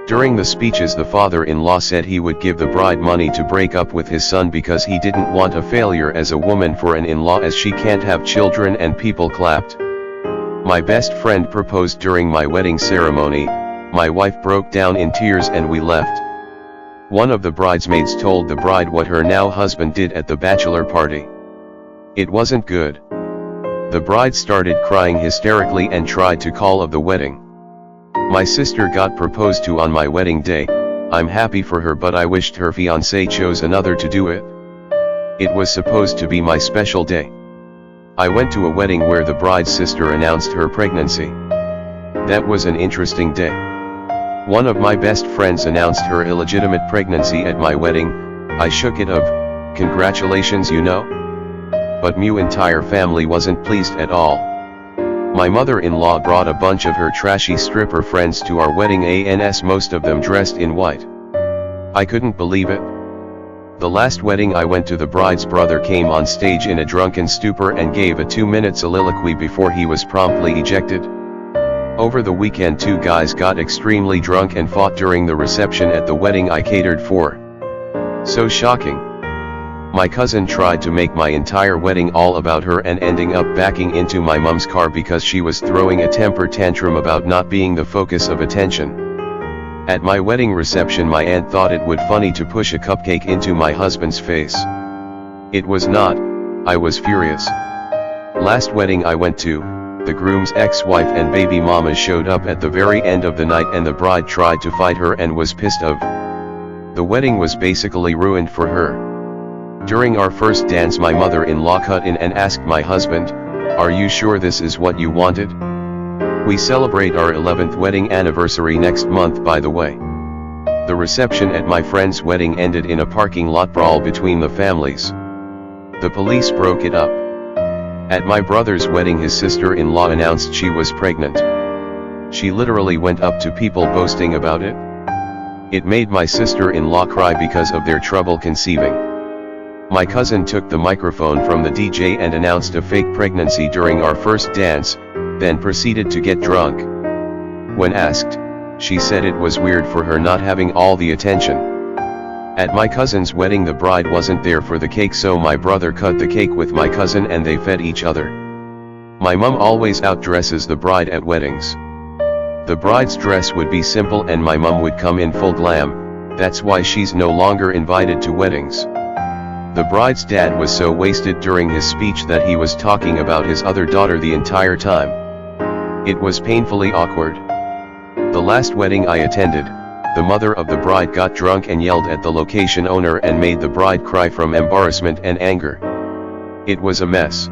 During the speeches, the father-in-law said he would give the bride money to break up with his son because he didn't want a failure as a woman for an in-law, as she can't have children, and people clapped. My best friend proposed during my wedding ceremony. My wife broke down in tears and we left. One of the bridesmaids told the bride what her now husband did at the bachelor party. It wasn't good. The bride started crying hysterically and tried to call off the wedding. My sister got proposed to on my wedding day. I'm happy for her, but I wished her fiancé chose another to do it. It was supposed to be my special day. I went to a wedding where the bride's sister announced her pregnancy. That was an interesting day. One of my best friends announced her illegitimate pregnancy at my wedding. I shook it of, congratulations, you know. But my entire family wasn't pleased at all. My mother-in-law brought a bunch of her trashy stripper friends to our wedding, and most of them dressed in white. I couldn't believe it. The last wedding I went to, the bride's brother came on stage in a drunken stupor and gave a 2-minute soliloquy before he was promptly ejected. Over the weekend, 2 guys got extremely drunk and fought during the reception at the wedding I catered for. So shocking. My cousin tried to make my entire wedding all about her and ending up backing into my mom's car because she was throwing a temper tantrum about not being the focus of attention. At my wedding reception, my aunt thought it would funny to push a cupcake into my husband's face. It was not. I was furious. Last wedding I went to, the groom's ex-wife and baby mama showed up at the very end of the night and the bride tried to fight her and was pissed off. The wedding was basically ruined for her. During our first dance, my mother-in-law cut in and asked my husband, "Are you sure this is what you wanted? We celebrate our 11th wedding anniversary next month, by the way." The reception at my friend's wedding ended in a parking lot brawl between the families. The police broke it up. At my brother's wedding, his sister-in-law announced she was pregnant. She literally went up to people boasting about it. It made my sister-in-law cry because of their trouble conceiving. My cousin took the microphone from the DJ and announced a fake pregnancy during our first dance, then proceeded to get drunk. When asked, she said it was weird for her not having all the attention. At my cousin's wedding, the bride wasn't there for the cake, so my brother cut the cake with my cousin and they fed each other. My mom always outdresses the bride at weddings. The bride's dress would be simple and my mom would come in full glam. That's why she's no longer invited to weddings. The bride's dad was so wasted during his speech that he was talking about his other daughter the entire time. It was painfully awkward. The last wedding I attended, the mother of the bride got drunk and yelled at the location owner and made the bride cry from embarrassment and anger. It was a mess.